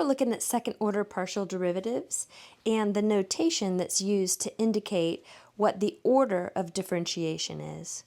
we're looking at second order partial derivatives and the notation that's used to indicate what the order of differentiation is.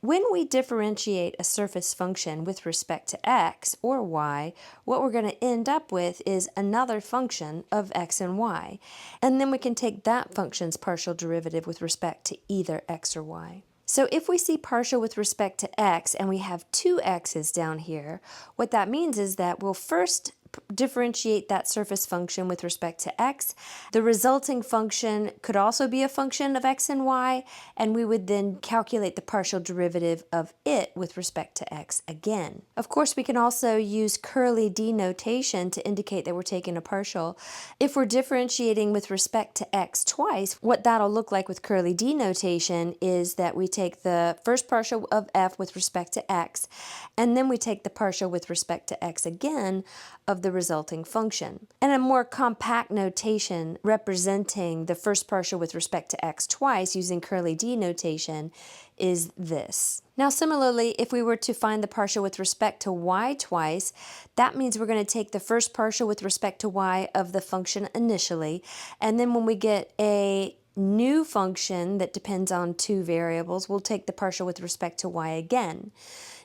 When we differentiate a surface function with respect to x or y, what we're going to end up with is another function of x and y. And then we can take that function's partial derivative with respect to either x or y. So if we see partial with respect to x and we have two x's down here, what that means is that we'll first differentiate that surface function with respect to x. The resulting function could also be a function of x and y, and we would then calculate the partial derivative of it with respect to x again. Of course, we can also use curly D notation to indicate that we're taking a partial. If we're differentiating with respect to x twice, what that'll look like with curly D notation is that we take the first partial of f with respect to x, and then we take the partial with respect to x again of the resulting function. And a more compact notation representing the first partial with respect to x twice using curly D notation is this. Now similarly, if we were to find the partial with respect to y twice, that means we're going to take the first partial with respect to y of the function initially, and then when we get a new function that depends on two variables, we'll take the partial with respect to y again.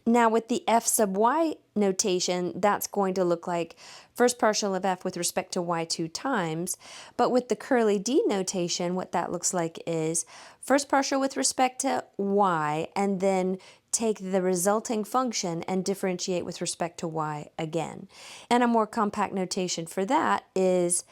Now with the f sub y notation, that's going to look like first partial of f with respect to y 2 times, but with the curly D notation, what that looks like is first partial with respect to y, and then take the resulting function and differentiate with respect to y again. And a more compact notation for that is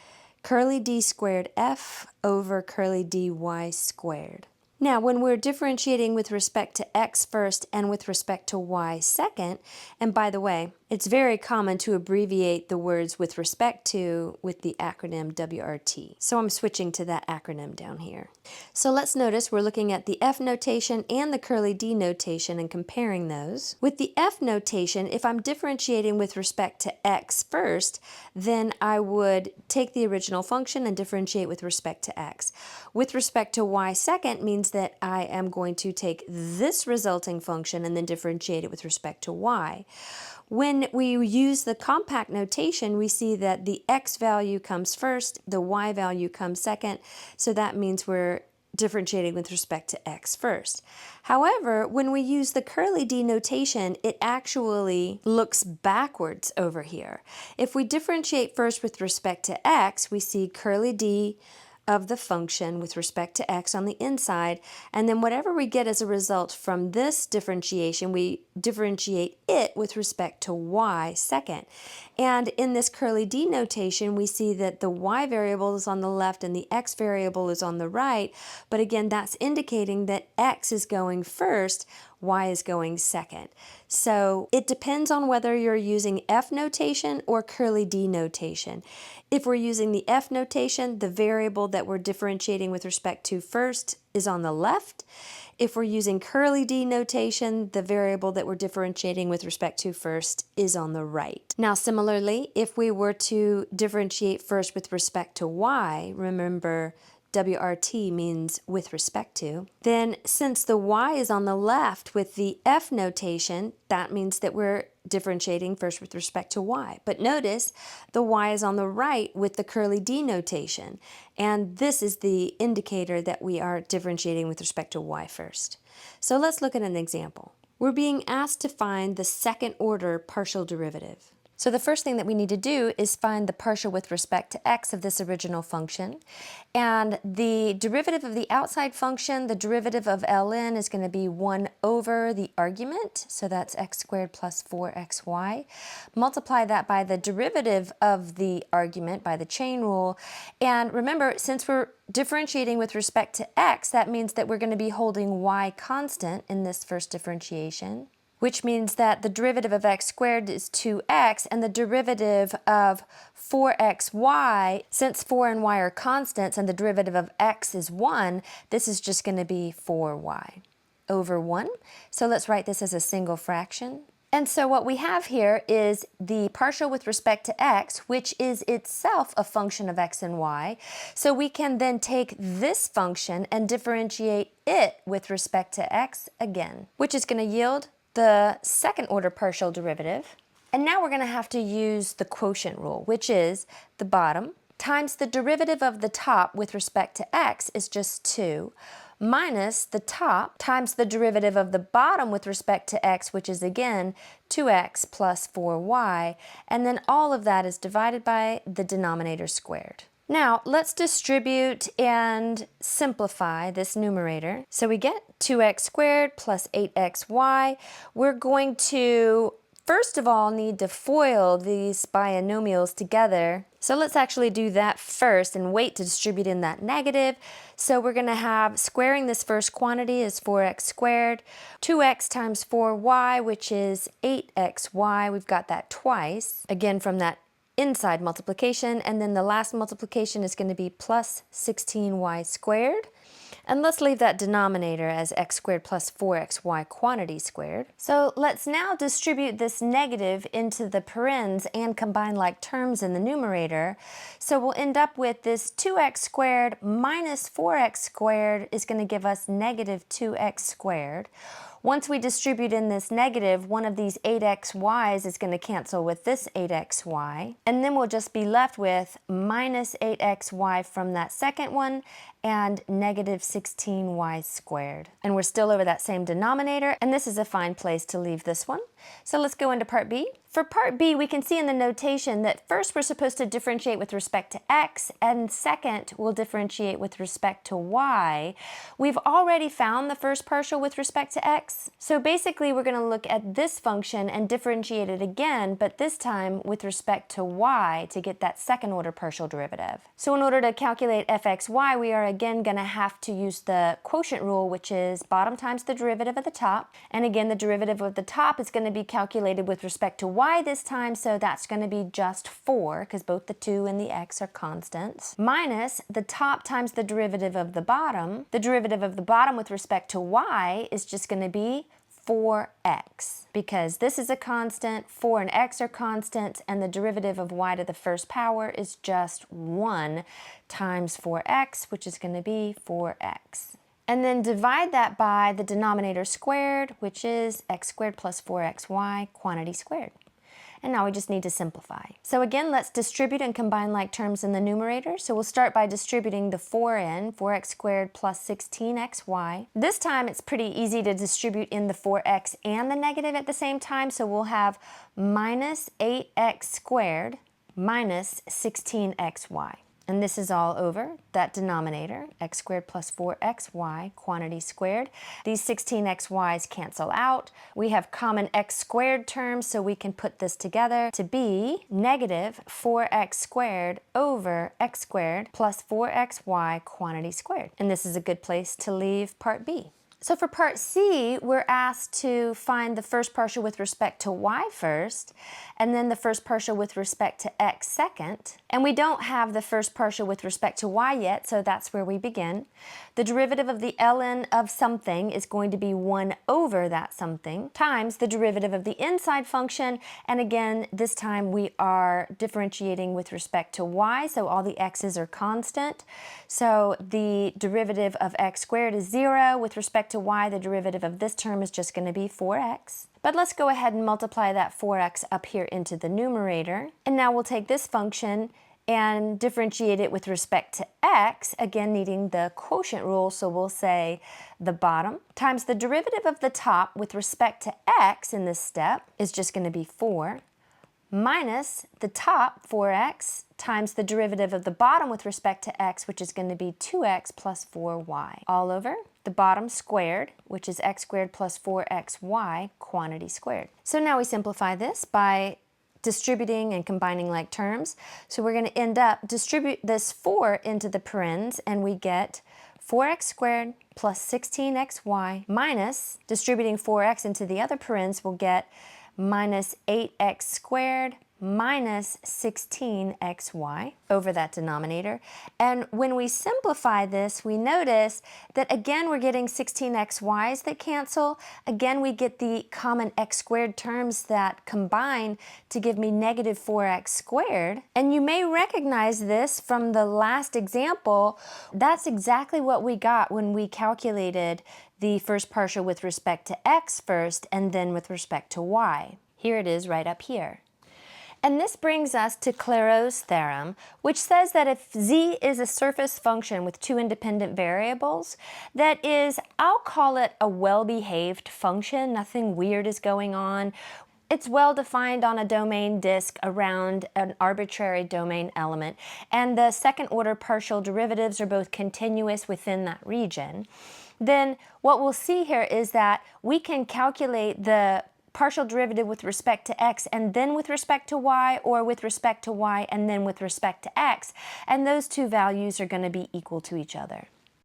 curly D squared f over curly dy squared. Now, when we're differentiating with respect to x first and with respect to y second, and by the way, it's very common to abbreviate the words with respect to with the acronym WRT. So I'm switching to that acronym down here. So let's notice we're looking at the F notation and the curly D notation and comparing those. With the F notation, if I'm differentiating with respect to x first, then I would take the original function and differentiate with respect to x. With respect to y second means that I am going to take this resulting function and then differentiate it with respect to y. When we use the compact notation, we see that the x value comes first, the y value comes second, so that means we're differentiating with respect to x first. However, when we use the curly D notation, it actually looks backwards over here. If we differentiate first with respect to x, we see curly D of the function with respect to x on the inside, and then whatever we get as a result from this differentiation, we differentiate it with respect to y second. And in this curly D notation, we see that the y variable is on the left and the x variable is on the right, but again, that's indicating that x is going first, y is going second. So it depends on whether you're using F notation or curly D notation. If we're using the F notation, the variable that we're differentiating with respect to first is on the left. If we're using curly D notation, the variable that we're differentiating with respect to first is on the right. Now similarly, if we were to differentiate first with respect to y, remember WRT means with respect to, then since the y is on the left with the F notation, that means that we're differentiating first with respect to y. But notice the y is on the right with the curly D notation, and this is the indicator that we are differentiating with respect to y first. So let's look at an example. We're being asked to find the second order partial derivative. So the first thing that we need to do is find the partial with respect to x of this original function. And the derivative of the outside function, the derivative of ln, is going to be 1 over the argument, so that's x squared plus 4xy. Multiply that by the derivative of the argument by the chain rule. And remember, since we're differentiating with respect to x, that means that we're going to be holding y constant in this first differentiation, which means that the derivative of x squared is 2x, and the derivative of 4xy, since 4 and y are constants and the derivative of x is 1, this is just going to be 4y over 1. So let's write this as a single fraction. And so what we have here is the partial with respect to x, which is itself a function of x and y. So we can then take this function and differentiate it with respect to x again, which is going to yield the second order partial derivative, And now we're going to have to use the quotient rule, which is the bottom times the derivative of the top with respect to x is just 2, minus the top times the derivative of the bottom with respect to x, which is again 2x plus 4y, and then all of that is divided by the denominator squared. Now, let's distribute and simplify this numerator. So we get 2x squared plus 8xy. We're going to, first of all, need to FOIL these binomials together. So let's actually do that first and wait to distribute in that negative. So we're going to have, squaring this first quantity is 4x squared, 2x times 4y, which is 8xy. We've got that twice, again from that inside multiplication, and then the last multiplication is going to be plus 16y squared. And let's leave that denominator as x squared plus 4xy quantity squared. So let's now distribute this negative into the parens and combine like terms in the numerator. So we'll end up with this 2x squared minus 4x squared is going to give us negative 2x squared. Once we distribute in this negative, one of these 8xy's is going to cancel with this 8xy, and then we'll just be left with minus 8xy from that second one and negative 16y squared. And we're still over that same denominator, and this is a fine place to leave this one. So let's go into part B. For part B, we can see in the notation that first we're supposed to differentiate with respect to x, and second we'll differentiate with respect to y. We've already found the first partial with respect to x, so basically we're going to look at this function and differentiate it again, but this time with respect to y to get that second order partial derivative. So in order to calculate fxy, we are again going to have to use the quotient rule, which is bottom times the derivative of the top, and again the derivative of the top is going to be calculated with respect to y this time, so that's going to be just 4 because both the 2 and the x are constants, minus the top times the derivative of the bottom. The derivative of the bottom with respect to y is just going to be 4x, because this is a constant, 4 and x are constants, and the derivative of y to the first power is just 1 times 4x, which is going to be 4x. And then divide that by the denominator squared, which is x squared plus 4xy quantity squared. And now we just need to simplify. So again, let's distribute and combine like terms in the numerator. So we'll start by distributing the 4 in, 4x squared plus 16xy. This time it's pretty easy to distribute in the 4x and the negative at the same time, so we'll have minus 8x squared minus 16xy. And this is all over that denominator, x squared plus 4xy, quantity squared. These 16xy's cancel out. We have common x squared terms, so we can put this together to be negative 4x squared over x squared plus 4xy, quantity squared. And this is a good place to leave part B. So for part C, we're asked to find the first partial with respect to y first, and then the first partial with respect to x second. And we don't have the first partial with respect to y yet, so that's where we begin. The derivative of the ln of something is going to be 1 over that something times the derivative of the inside function, and again, this time we are differentiating with respect to y, so all the x's are constant. So the derivative of x squared is 0. With respect to y, the derivative of this term is just going to be 4x. But let's go ahead and multiply that 4x up here into the numerator. And now we'll take this function and differentiate it with respect to x, again needing the quotient rule, so we'll say the bottom times the derivative of the top with respect to x in this step is just going to be 4, minus the top 4x times the derivative of the bottom with respect to x, which is going to be 2x plus 4y, all over the bottom squared, which is x squared plus 4xy, quantity squared. So now we simplify this by distributing and combining like terms. So we're going to end up distribute this 4 into the parens, and we get 4x squared plus 16xy minus, distributing 4x into the other parens, we'll get minus 8x squared minus 16xy over that denominator. And when we simplify this, we notice that again we're getting 16xy's that cancel. Again, we get the common x squared terms that combine to give me negative 4x squared. And you may recognize this from the last example. That's exactly what we got when we calculated the first partial with respect to x first and then with respect to y. Here it is right up here. And this brings us to Clairaut's theorem, which says that if z is a surface function with two independent variables, that is, I'll call it a well-behaved function, nothing weird is going on. It's well defined on a domain disk around an arbitrary domain element, and the second order partial derivatives are both continuous within that region. Then what we'll see here is that we can calculate the partial derivative with respect to x and then with respect to y, or with respect to y and then with respect to x, and those two values are going to be equal to each other.